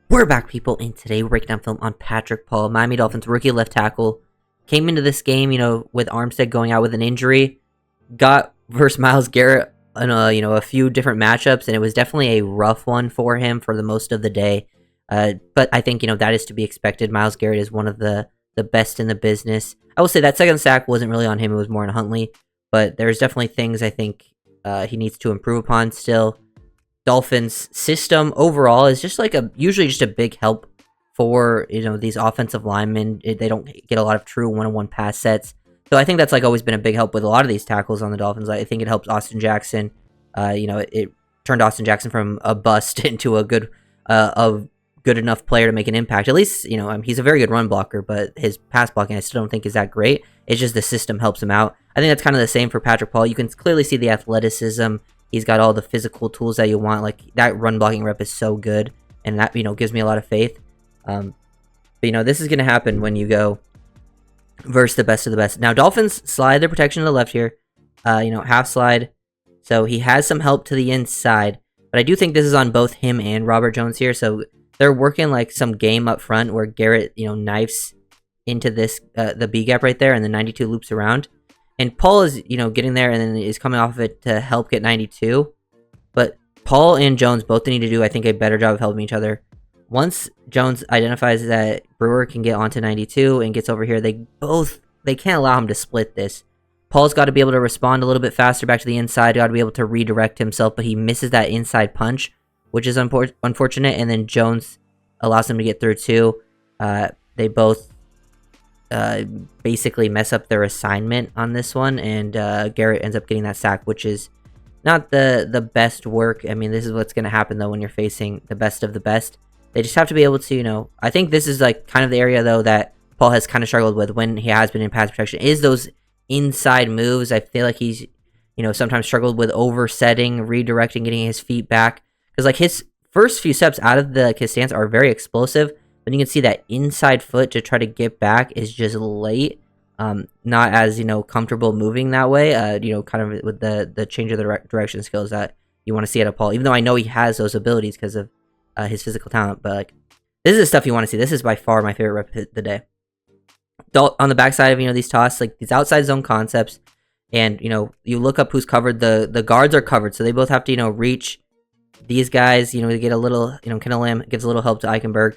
We're back, people, and today we're breaking down film on Patrick Paul, Miami Dolphins rookie left tackle. Came into this game, with Armstead going out with an injury. Got versus Myles Garrett in a few different matchups, and it was definitely a rough one for him for the most of the day. But I think, that is to be expected. Myles Garrett is one of the best in the business. I will say that second sack wasn't really on him, it was more on Huntley. But there's definitely things I think he needs to improve upon still. Dolphins system overall is just usually just a big help for these offensive linemen. They don't get a lot of true one-on-one pass sets, so I think that's always been a big help with a lot of these tackles on the Dolphins. I think it helps Austin Jackson. It turned Austin Jackson from a bust into a good enough player to make an impact. At least he's a very good run blocker, but his pass blocking I still don't think is that great. It's just the system helps him out. I think that's kind of the same for Patrick Paul. You can clearly see the athleticism. He's got all the physical tools that you want. Like, that run blocking rep is so good, and that, gives me a lot of faith. But, this is going to happen when you go versus the best of the best. Now, Dolphins slide their protection to the left here. Half slide. So he has some help to the inside. But I do think this is on both him and Robert Jones here. So they're working, some game up front where Garrett, knifes into this, the B gap right there, and the 92 loops around. And Paul is, getting there and then is coming off of it to help get 92. But Paul and Jones both need to do, I think, a better job of helping each other. Once Jones identifies that Brewer can get onto 92 and gets over here, they can't allow him to split this. Paul's got to be able to respond a little bit faster back to the inside, got to be able to redirect himself, but he misses that inside punch, which is unfortunate. And then Jones allows him to get through too. They both basically mess up their assignment on this one, and Garrett ends up getting that sack, which is not the best work. I mean, this is what's going to happen though when you're facing the best of the best. They just have to be able to, I think this is kind of the area though that Paul has kind of struggled with when he has been in pass protection, is those inside moves. I feel like he's sometimes struggled with oversetting, redirecting, getting his feet back, because his first few steps out of his stance are very explosive. But you can see that inside foot to try to get back is just late. Not as, comfortable moving that way, kind of with the change of the direction skills that you want to see out of Paul. Even though I know he has those abilities because of his physical talent. But, this is the stuff you want to see. This is by far my favorite rep of the day. On the backside of, these toss, these outside zone concepts. And, you look up who's covered. The guards are covered. So they both have to, reach these guys, to get a little, Kendall Lamb gives a little help to Eichenberg.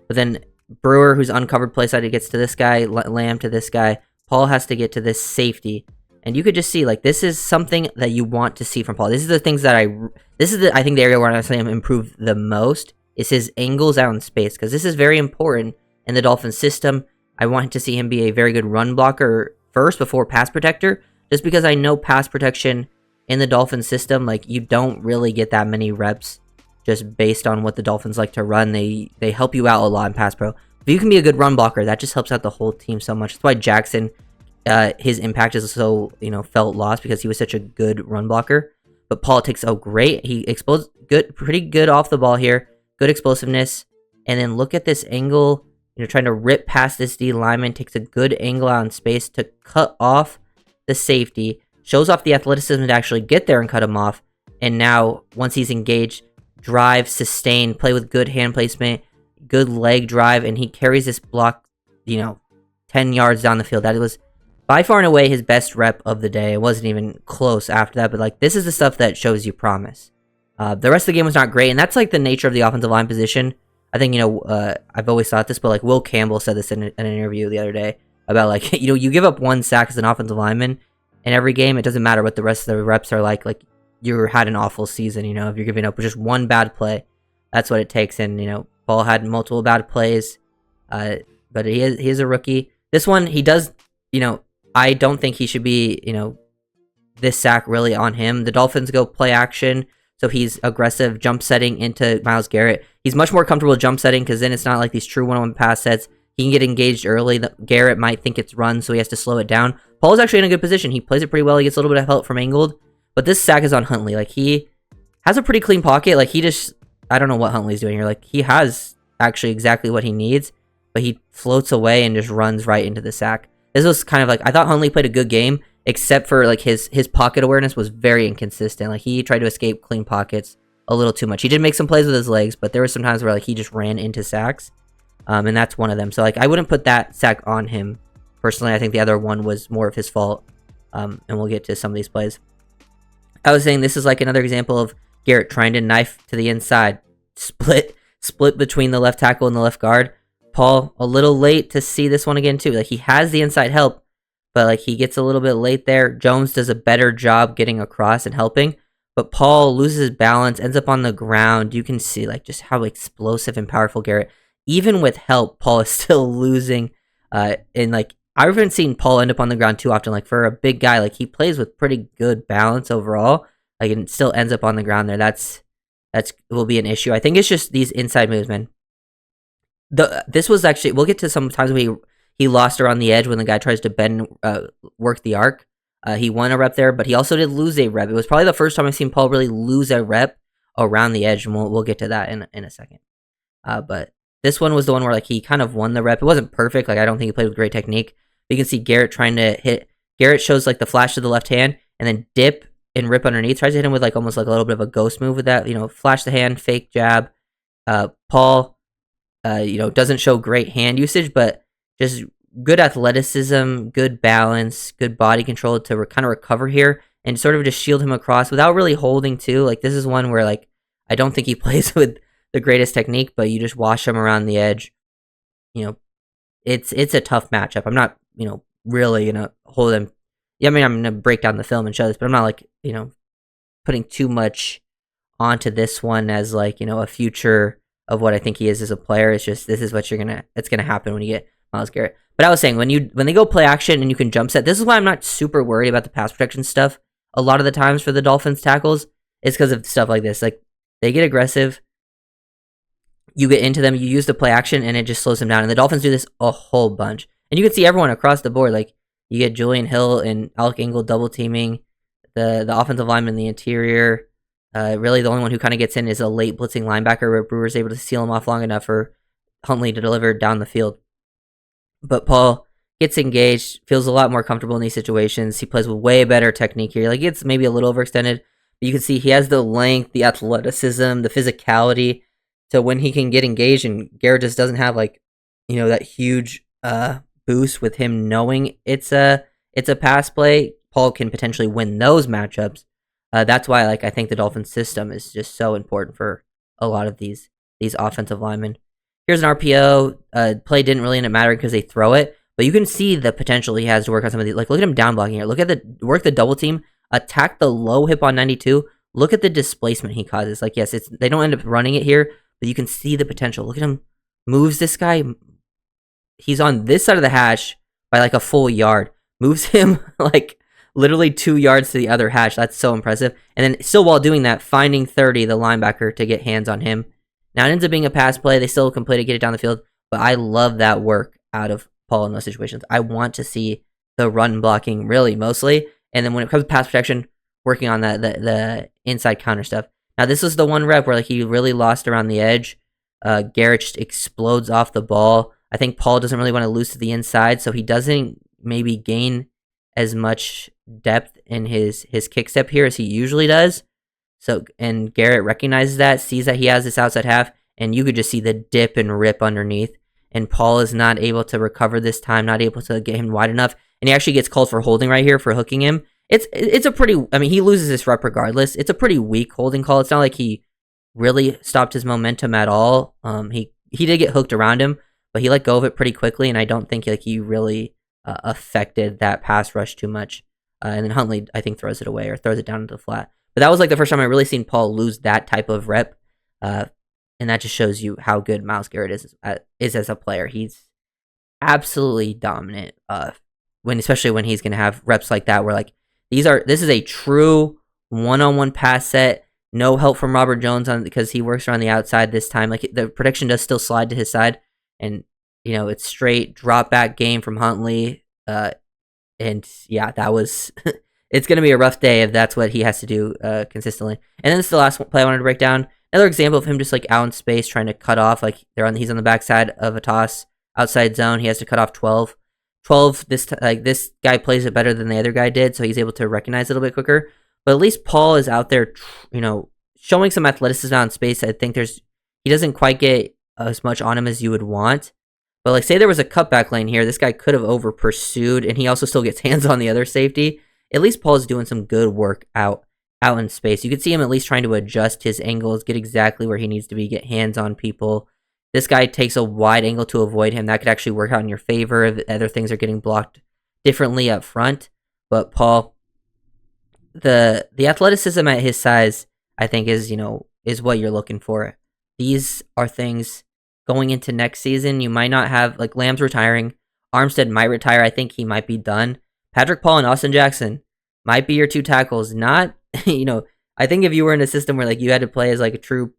But then Brewer, who's uncovered play side, he gets to this guy, Lamb to this guy. Paul has to get to this safety. And you could just see, this is something that you want to see from Paul. This is the things that I think the area where I see him improve the most is his angles out in space. Because this is very important in the Dolphins system. I want to see him be a very good run blocker first before pass protector. Just because I know pass protection in the Dolphins system, you don't really get that many reps. Just based on what the Dolphins like to run, they help you out a lot in pass pro. If you can be a good run blocker, that just helps out the whole team so much. That's why Jackson, his impact is so felt lost, because he was such a good run blocker. But Paul takes great. He explodes pretty good off the ball here, good explosiveness, and then look at this angle. Trying to rip past this D lineman, takes a good angle out in space to cut off the safety, shows off the athleticism to actually get there and cut him off. And now once he's engaged, drive, sustain, play with good hand placement, good leg drive, and he carries this block, 10 yards down the field. That was by far and away his best rep of the day. It wasn't even close after that, but this is the stuff that shows you promise. The rest of the game was not great, and that's the nature of the offensive line position. I think, I've always thought this, but Will Campbell said this in an interview the other day about you give up one sack as an offensive lineman in every game. It doesn't matter what the rest of the reps are like you had an awful season, if you're giving up just one bad play, that's what it takes. And, Paul had multiple bad plays, but he is a rookie. This one, he does, I don't think he should be, this sack really on him. The Dolphins go play action, so he's aggressive jump setting into Myles Garrett. He's much more comfortable jump setting, because then it's not these true one-on-one pass sets. He can get engaged early. Garrett might think it's run, so he has to slow it down. Paul's actually in a good position. He plays it pretty well. He gets a little bit of help from angled. But this sack is on Huntley. He has a pretty clean pocket. He just, I don't know what Huntley's doing here. He has actually exactly what he needs, but he floats away and just runs right into the sack. This was kind of I thought Huntley played a good game, except for his pocket awareness was very inconsistent. He tried to escape clean pockets a little too much. He did make some plays with his legs, but there were some times where like he just ran into sacks, and that's one of them. So like I wouldn't put that sack on him personally. I think the other one was more of his fault, and we'll get to some of these plays. I was saying this is like another example of Garrett trying to knife to the inside, split between the left tackle and the left guard. Paul a little late to see this one again too. Like he has the inside help, but like he gets a little bit late there. Jones does a better job getting across and helping, but Paul loses his balance, ends up on the ground. You can see like just how explosive and powerful Garrett. Even with help, Paul is still losing. And like I haven't seen Paul end up on the ground too often. Like for a big guy, like he plays with pretty good balance overall. Like and still ends up on the ground there. That's will be an issue. I think it's just these inside moves, man. This was actually, we'll get to some times when he lost around the edge when the guy tries to bend, work the arc. He won a rep there, but he also did lose a rep. It was probably the first time I've seen Paul really lose a rep around the edge, and we'll get to that in a second. But this one was the one where like he kind of won the rep. It wasn't perfect. Like I don't think he played with great technique. But you can see Garrett trying to hit. Garrett shows like the flash to the left hand and then dip and rip underneath. Tries to hit him with like almost like a little bit of a ghost move with that. Flash the hand, fake jab. Paul, doesn't show great hand usage, but just good athleticism, good balance, good body control to kind of recover here and sort of just shield him across without really holding too. Like this is one where like I don't think he plays with the greatest technique, but you just wash him around the edge. It's a tough matchup. I'm not really gonna hold him. Yeah, I mean I'm gonna break down the film and show this, but I'm not like putting too much onto this one as like a future of what I think he is as a player. It's just this is what it's gonna happen when you get Myles Garrett. But I was saying when they go play action and you can jump set, this is why I'm not super worried about the pass protection stuff. A lot of the times for the Dolphins tackles, it's because of stuff like this. Like they get aggressive, you get into them, you use the play action, and it just slows them down. And the Dolphins do this a whole bunch. And you can see everyone across the board. Like you get Julian Hill and Alec Engel double teaming the offensive lineman in the interior. Really, the only one who kind of gets in is a late blitzing linebacker where Brewer's able to seal him off long enough for Huntley to deliver down the field. But Paul gets engaged, feels a lot more comfortable in these situations. He plays with way better technique here. Like it's maybe a little overextended, but you can see he has the length, the athleticism, the physicality to when he can get engaged. And Garrett just doesn't have like, that huge boost with him knowing it's a pass play. Paul can potentially win those matchups. That's why I think the Dolphins system is just so important for a lot of these offensive linemen. Here's an RPO. Play didn't really end up mattering because they throw it, but you can see the potential he has to work on some of these. Like look at him down blocking here. Look at the double team, attack the low hip on 92. Look at the displacement he causes. Like yes, they don't end up running it here, but you can see the potential. Look at him, moves this guy. He's on this side of the hash by like a full yard. Moves him like literally 2 yards to the other hash. That's so impressive. And then still while doing that, finding 30, the linebacker, to get hands on him. Now it ends up being a pass play. They still complete it, get it down the field. But I love that work out of Paul in those situations. I want to see the run blocking really mostly. And then when it comes to pass protection, working on the inside counter stuff. Now this was the one rep where like he really lost around the edge. Garrett just explodes off the ball. I think Paul doesn't really want to lose to the inside, so he doesn't maybe gain as much depth in his kick step here as he usually does. So, and Garrett recognizes that, sees that he has this outside half, and you could just see the dip and rip underneath. And Paul is not able to recover this time, not able to get him wide enough, and he actually gets called for holding right here for hooking him. It's a pretty, I mean, he loses this rep regardless. It's a pretty weak holding call. It's not like he really stopped his momentum at all. He did get hooked around him, but he let go of it pretty quickly, and I don't think he really affected that pass rush too much. And then Huntley, I think, throws it away or throws it down into the flat. But that was like the first time I really seen Paul lose that type of rep, and that just shows you how good Myles Garrett is as a player. He's absolutely dominant. Especially when he's gonna have reps like that, where like this is a true one-on-one pass set. No help from Robert Jones because he works around the outside this time. Like the protection does still slide to his side, and it's straight drop back game from Huntley. And yeah, that was. It's going to be a rough day if that's what he has to do consistently. And then this is the last play I wanted to break down. Another example of him just like out in space trying to cut off. Like he's on the backside of a toss, outside zone. He has to cut off 12. 12. This guy plays it better than the other guy did, so he's able to recognize it a little bit quicker. But at least Paul is out there, showing some athleticism out in space. I think he doesn't quite get as much on him as you would want. But like, say there was a cutback lane here, this guy could have over pursued, and he also still gets hands on the other safety. At least Paul is doing some good work out in space. You can see him at least trying to adjust his angles, get exactly where he needs to be, get hands on people. This guy takes a wide angle to avoid him. That could actually work out in your favor if other things are getting blocked differently up front. But Paul, the athleticism at his size, I think is what you're looking for. These are things going into next season. You might not have, like, Lamb's retiring. Armstead might retire. I think he might be done. Patrick Paul and Austin Jackson might be your two tackles. Not, I think if you were in a system where like you had to play as like a true,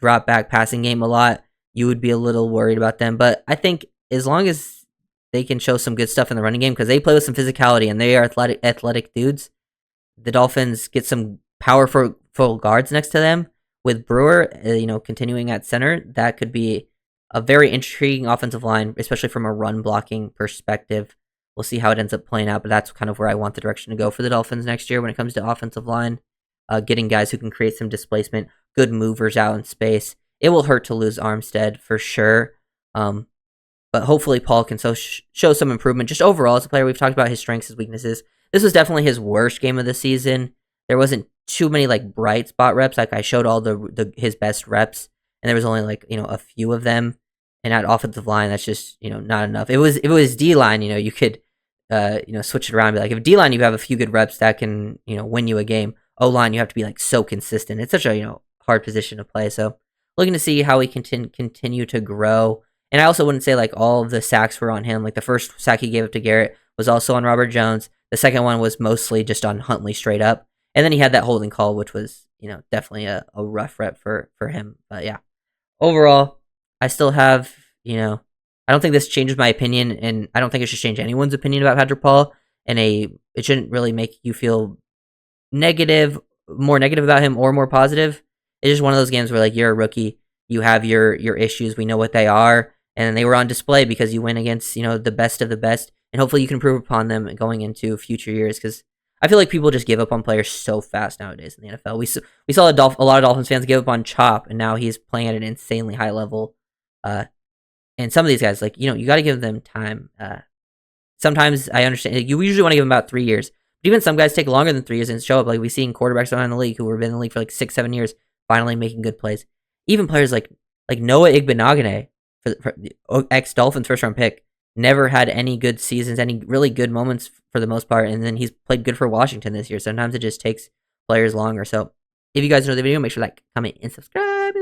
drop back passing game a lot, you would be a little worried about them. But I think as long as they can show some good stuff in the running game, because they play with some physicality and they are athletic dudes, the Dolphins get some powerful guards next to them. With Brewer, continuing at center, that could be a very intriguing offensive line, especially from a run blocking perspective. We'll see how it ends up playing out, but that's kind of where I want the direction to go for the Dolphins next year when it comes to offensive line. Getting guys who can create some displacement, good movers out in space. It will hurt to lose Armstead for sure, but hopefully Paul can show some improvement. Just overall as a player, we've talked about his strengths, his weaknesses. This was definitely his worst game of the season. There wasn't too many like bright spot reps. Like I showed all his best reps, and there was only like a few of them. And at offensive line, that's just not enough. If it was D line, you could switch it around. And be like, if D line you have a few good reps that can win you a game. O line you have to be like so consistent. It's such a hard position to play. So looking to see how he can continue to grow. And I also wouldn't say like all of the sacks were on him. Like the first sack he gave up to Garrett was also on Robert Jones. The second one was mostly just on Huntley straight up. And then he had that holding call, which was, definitely a rough rep for him. But yeah, overall, I still have, I don't think this changes my opinion, and I don't think it should change anyone's opinion about Patrick Paul. And it shouldn't really make you feel more negative about him or more positive. It's just one of those games where like you're a rookie, you have your issues, we know what they are, and they were on display because you went against the best of the best, and hopefully you can improve upon them going into future years. Because I feel like people just give up on players so fast nowadays in the NFL. We saw a lot of Dolphins fans give up on Chop, and now he's playing at an insanely high level. And some of these guys, like, you got to give them time. Sometimes I understand. You usually want to give them about 3 years. But even some guys take longer than 3 years and show up. Like, we've seen quarterbacks around the league who have been in the league for like 6-7 years, finally making good plays. Even players like Noah Igbenogany, for ex-Dolphins first-round pick, never had any good seasons, any really good moments for the most part, and then he's played good for Washington this year. Sometimes it just takes players longer. So if you guys know the video, make sure to like, comment, and subscribe.